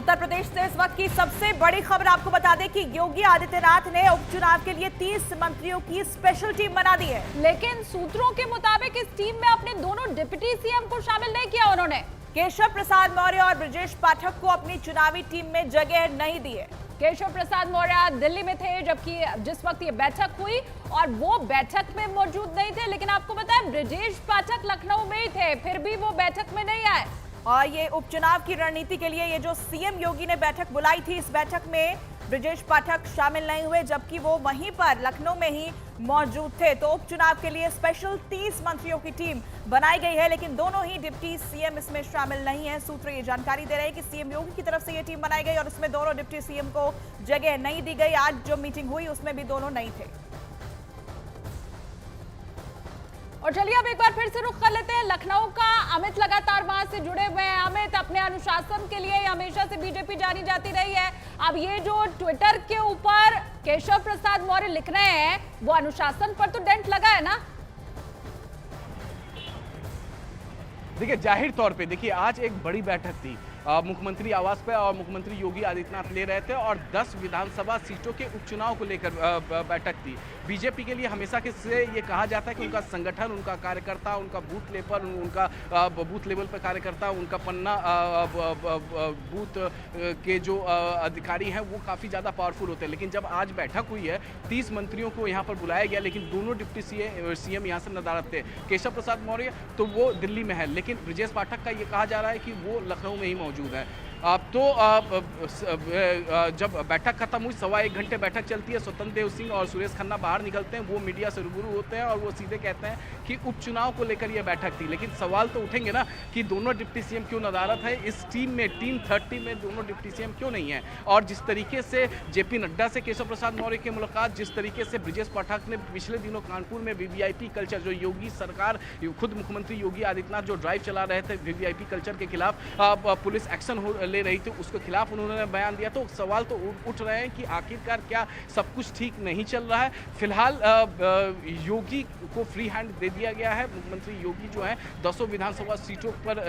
उत्तर प्रदेश से इस वक्त की सबसे बड़ी खबर आपको बता दें कि योगी आदित्यनाथ ने उपचुनाव के लिए 30 मंत्रियों की स्पेशल टीम बना दी है। लेकिन सूत्रों के मुताबिक इस टीम में अपने दोनों डिप्टी सीएम को शामिल नहीं किया उन्होंने। केशव प्रसाद मौर्य और ब्रजेश पाठक को अपनी चुनावी टीम में जगह नहीं दी है। केशव प्रसाद मौर्य दिल्ली में थे जबकि जिस वक्त ये बैठक हुई और वो बैठक में मौजूद नहीं थे, लेकिन आपको बताएं ब्रजेश पाठक लखनऊ में ही थे, फिर भी वो बैठक में नहीं आए। और ये उपचुनाव की रणनीति के लिए ये जो सीएम योगी ने बैठक बुलाई थी, इस बैठक में ब्रजेश पाठक शामिल नहीं हुए, जबकि वो वहीं पर लखनऊ में ही मौजूद थे। तो उपचुनाव के लिए स्पेशल 30 मंत्रियों की टीम बनाई गई है, लेकिन दोनों ही डिप्टी सीएम इसमें शामिल नहीं है। सूत्र ये जानकारी दे रहे हैं कि सीएम योगी की तरफ से ये टीम बनाई गई और उसमें दोनों डिप्टी सीएम को जगह नहीं दी गई। आज जो मीटिंग हुई उसमें भी दोनों नहीं थे। और चलिए अब एक बार फिर से रुख कर लेते हैं लखनऊ का। अमित लगातार वहां से जुड़े हुए हैं। अमित, अपने अनुशासन के लिए हमेशा से बीजेपी जानी जाती रही है, अब ये जो ट्विटर के ऊपर केशव प्रसाद मौर्य लिख रहे हैं वो अनुशासन पर तो डेंट लगा है ना? देखिए, जाहिर तौर पे देखिए आज एक बड़ी बैठक थी मुख्यमंत्री आवास पे और मुख्यमंत्री योगी आदित्यनाथ ले रहे थे और 10 विधानसभा सीटों के उपचुनाव को लेकर बैठक थी। बीजेपी के लिए हमेशा से ये कहा जाता है कि उनका संगठन, उनका कार्यकर्ता, उनका बूथ लेवल पर कार्यकर्ता, उनका पन्ना बूथ के जो अधिकारी हैं वो काफ़ी ज़्यादा पावरफुल होते हैं। लेकिन जब आज बैठक हुई है 30 मंत्रियों को यहाँ पर बुलाया गया, लेकिन दोनों डिप्टी सीएम यहाँ से नदारद थे। केशव प्रसाद मौर्य तो वो दिल्ली में है, लेकिन ब्रजेश पाठक का ये कहा जा रहा है कि वो लखनऊ में ही मौजूद है। तो जब बैठक खत्म हुई, 1.25 घंटे बैठक चलती है, स्वतंत्र देव सिंह और सुरेश खन्ना बाहर निकलते हैं, वो मीडिया से रूबरू होते हैं और वो सीधे कहते हैं कि उपचुनाव को लेकर ये बैठक थी। लेकिन सवाल तो उठेंगे ना कि दोनों डिप्टी सीएम क्यों नदारद है इस टीम में, टीम 30 में दोनों डिप्टी सीएम क्यों नहीं है। और जिस तरीके से जेपी नड्डा से केशव प्रसाद मौर्य की मुलाकात, जिस तरीके से ब्रजेश पाठक ने पिछले दिनों कानपुर में वीवीआईपी कल्चर, जो योगी सरकार, खुद मुख्यमंत्री योगी आदित्यनाथ जो ड्राइव चला रहे थे वीवीआईपी कल्चर के खिलाफ, पुलिस एक्शन ले रही थी, उसके खिलाफ उन्होंने बयान दिया। तो सवाल तो उठ रहे हैं कि आखिरकार क्या सब कुछ ठीक नहीं चल रहा है। फिलहाल योगी को फ्री हैंड दे दिया गया है। मुख्यमंत्री योगी जो है 200 विधानसभा सीटों पर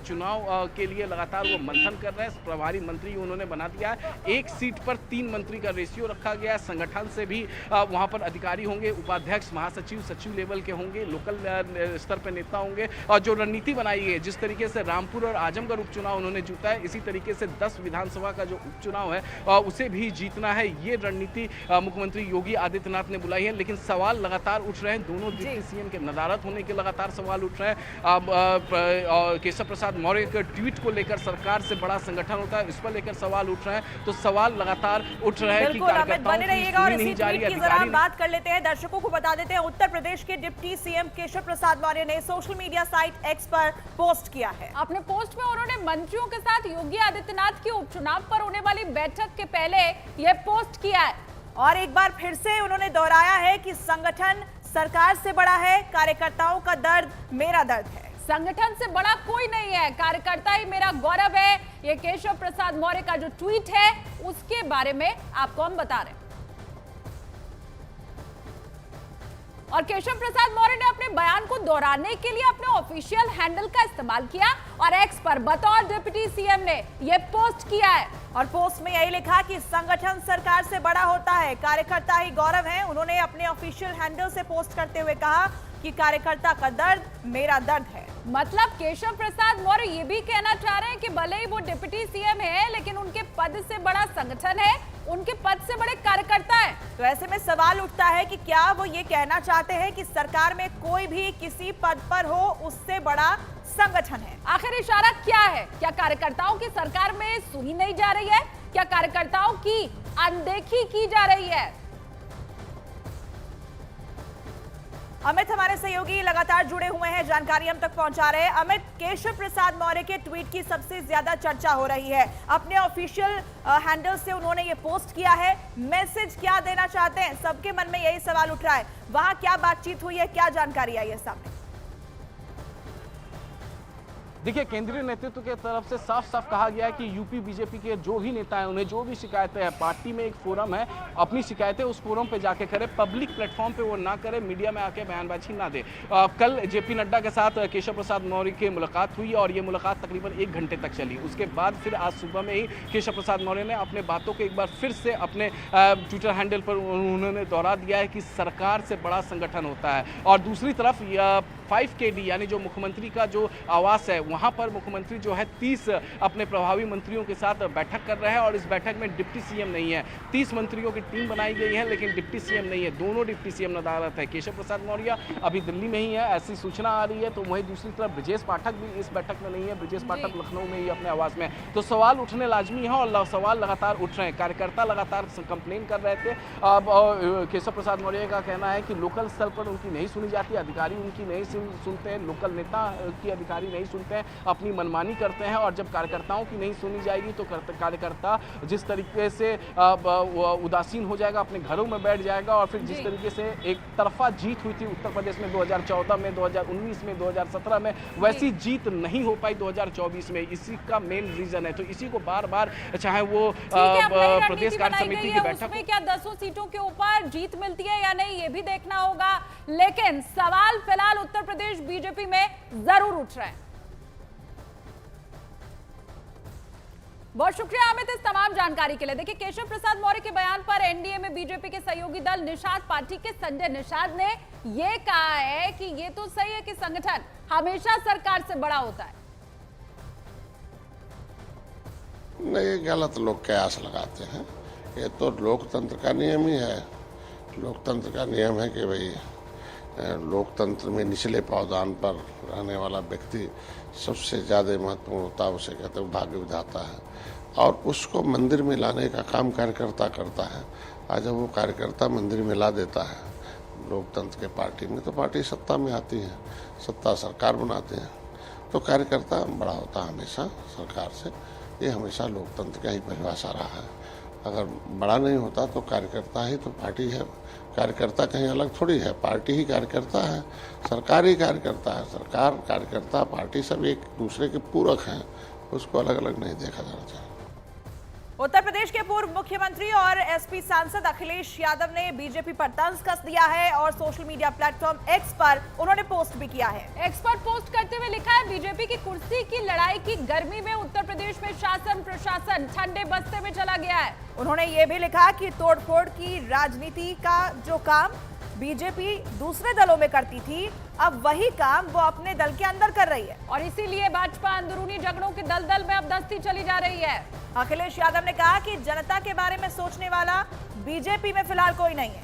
चुनाव के लिए लगातार वो मंथन कर रहे हैं। प्रभारी मंत्री उन्होंने बना दिया है। एक सीट पर 3 मंत्री का रेशियो रखा गया है। संगठन से भी वहाँ पर अधिकारी होंगे, उपाध्यक्ष, महासचिव, सचिव लेवल के होंगे, लोकल स्तर पर नेता होंगे। और जो रणनीति बनाई गई है, जिस तरीके से रामपुर और आजमगढ़ उपचुनाव उन्होंने जीता है, इसी तरीके से 10 विधानसभा का जो उपचुनाव है उसे भी जीतना है। ये रणनीति मुख्यमंत्री योगी आदित्यनाथ ने बुलाई है। लेकिन सवाल लगातार उठ रहे हैं, दोनों डिप्टी सीएम के नदारद होने के लगातार सवाल उठ रहे हैं। केशव प्रसाद मौर्य के ट्वीट को लेकर सरकार से बड़ा संगठन होता है, इस पर लेकर सवाल उठ रहे हैं। तो सवाल लगातार उठ रहे हैं कि बने रहिएगा और इसी ट्वीट की जरा बात कर लेते हैं। दर्शकों को बता देते हैं, उत्तर प्रदेश के डिप्टी सीएम केशव प्रसाद मौर्य ने सोशल मीडिया साइट एक्स पर पोस्ट किया है। अपने पोस्ट में उन्होंने मंत्रियों के साथ योगी आदित्यनाथ की उपचुनाव पर होने वाली बैठक के पहले यह पोस्ट किया है और एक बार फिर से उन्होंने दोहराया है कि संगठन सरकार से बड़ा है, कार्यकर्ताओं का दर्द मेरा दर्द है। संगठन से बड़ा कोई नहीं है, कार्यकर्ता ही मेरा गौरव है। ये केशव प्रसाद मौर्य का जो ट्वीट है उसके बारे में आपको हम बता रहे हैं। और केशव प्रसाद मौर्य ने अपने बयान को दोहराने के लिए अपने ऑफिशियल हैंडल का इस्तेमाल किया और एक्स पर बतौर डिप्टी सीएम ने यह पोस्ट किया है। और पोस्ट में यही लिखा कि संगठन सरकार से बड़ा होता है, कार्यकर्ता ही गौरव है। उन्होंने अपने ऑफिशियल हैंडल से पोस्ट करते हुए कहा कि कार्यकर्ता का दर्द मेरा दर्द है। मतलब केशव प्रसाद मौर्य ये भी कहना चाह रहे हैं कि भले ही वो डिप्टी सीएम है, लेकिन उनके पद से बड़ा संगठन है, उनके पद से बड़े कार्यकर्ता है। तो ऐसे में सवाल उठता है कि क्या वो ये कहना चाहते हैं कि सरकार में कोई भी किसी पद पर हो उससे बड़ा संगठन है? आखिर इशारा क्या है? क्या कार्यकर्ताओं की सरकार में सुनी नहीं जा रही है? क्या कार्यकर्ताओं की अनदेखी की जा रही है? अमित हमारे सहयोगी लगातार जुड़े हुए हैं, जानकारी हम तक पहुंचा रहे हैं। अमित, केशव प्रसाद मौर्य के ट्वीट की सबसे ज्यादा चर्चा हो रही है। अपने ऑफिशियल हैंडल से उन्होंने ये पोस्ट किया है, मैसेज क्या देना चाहते हैं? सबके मन में यही सवाल उठ रहा है। वहां क्या बातचीत हुई है, क्या जानकारी आई है सामने? देखिए, केंद्रीय नेतृत्व के तरफ से साफ साफ कहा गया है कि यूपी बीजेपी के जो भी नेता हैं, उन्हें जो भी शिकायतें हैं, पार्टी में एक फोरम है, अपनी शिकायतें उस फोरम पे जाके करें, पब्लिक प्लेटफॉर्म पे वो ना करें, मीडिया में आके बयानबाजी ना दे। कल जेपी नड्डा के साथ केशव प्रसाद मौर्य की मुलाकात हुई और ये मुलाकात तकरीबन 1 घंटे तक चली। उसके बाद फिर आज सुबह में ही केशव प्रसाद मौर्य ने अपने बातों को एक बार फिर से अपने ट्विटर हैंडल पर उन्होंने दोहरा दिया है कि सरकार से बड़ा संगठन होता है। और दूसरी तरफ 5KD यानी जो मुख्यमंत्री का जो आवास है, वहाँ पर मुख्यमंत्री जो है 30 अपने प्रभावी मंत्रियों के साथ बैठक कर रहे हैं और इस बैठक में डिप्टी सीएम नहीं है। 30 मंत्रियों की टीम बनाई गई है लेकिन डिप्टी सीएम नहीं है। दोनों डिप्टी सीएम नदारत है। केशव प्रसाद मौर्य अभी दिल्ली में ही है, ऐसी सूचना आ रही है। तो वहीं दूसरी तरफ ब्रजेश पाठक भी इस बैठक में नहीं है। ब्रजेश पाठक लखनऊ में ही अपने आवास में। तो सवाल उठने लाजमी है और सवाल लगातार उठ रहे हैं। कार्यकर्ता लगातार कंप्लेन कर रहे थे। अब केशव प्रसाद मौर्य का कहना है कि लोकल स्तर पर उनकी नहीं सुनी जाती, अधिकारी उनकी नहीं सुनते हैं, लोकल नेता की अधिकारी नहीं सुनते हैं, अपनी मनमानी करते हैं और जब कार्यकर्ताओं की नहीं सुनी जाएगी तो कार्यकर्ता जिस तरीके से उदासीन हो जाएगा, अपने घरों में बैठ जाएगा और फिर जिस तरीके से एक तरफा जीत हुई थी उत्तर प्रदेश में 2014 में, 2019 में, 2017 में, वैसी जीत नहीं हो पाई 2024 में। इसी का मेन रीजन है। तो इसी को बार बार, चाहे वो प्रदेश कार्य समिति की बैठक में क्या 10 सीटों के ऊपर जीत मिलती है या नहीं, ये भी देखना होगा। लेकिन सवाल फिलहाल उत्तर प्रदेश बीजेपी में जरूर उठ रहा है। बहुत शुक्रिया अमित इस तमाम जानकारी के लिए। देखिए, केशव प्रसाद मौर्य के बयान पर एनडीए में बीजेपी के सहयोगी दल निषाद पार्टी के संजय निषाद ने यह कहा है कि यह तो सही है कि संगठन हमेशा सरकार से बड़ा होता है। नहीं, गलत लोग कयास लगाते हैं। ये तो लोकतंत्र का नियम ही है। लोकतंत्र का नियम है कि भाई लोकतंत्र में निचले पावदान पर रहने वाला व्यक्ति सबसे ज़्यादा महत्वपूर्ण होता है। उसे कहते हैं भाग्य विधाता है और उसको मंदिर में लाने का काम कार्यकर्ता करता है। आज जब वो कार्यकर्ता मंदिर में ला देता है लोकतंत्र के पार्टी में, तो पार्टी सत्ता में आती है, सत्ता सरकार बनाते हैं। तो कार्यकर्ता बड़ा होता है हमेशा सरकार से। ये हमेशा लोकतंत्र का ही परिभाषा रहा है। अगर बड़ा नहीं होता तो कार्यकर्ता ही तो पार्टी है। कार्यकर्ता कहीं अलग थोड़ी है, पार्टी ही कार्यकर्ता है, सरकार ही कार्यकर्ता है। सरकार, कार्यकर्ता, पार्टी सब एक दूसरे के पूरक हैं, उसको अलग अलग नहीं देखा जाना चाहिए। उत्तर प्रदेश के पूर्व मुख्यमंत्री और एसपी सांसद अखिलेश यादव ने बीजेपी पर तंज कस दिया है और सोशल मीडिया प्लेटफॉर्म एक्स पर उन्होंने पोस्ट भी किया है। एक्स पर पोस्ट करते हुए लिखा है, बीजेपी की कुर्सी की लड़ाई की गर्मी में उत्तर प्रदेश में शासन प्रशासन ठंडे बस्ते में चला गया है। उन्होंने ये भी लिखा कि तोड़फोड़ की राजनीति का जो काम बीजेपी दूसरे दलों में करती थी, अब वही काम वो अपने दल के अंदर कर रही है और इसीलिए भाजपा अंदरूनी झगड़ों के दलदल में अब दस्ती चली जा रही है। अखिलेश यादव ने कहा कि जनता के बारे में सोचने वाला बीजेपी में फिलहाल कोई नहीं है।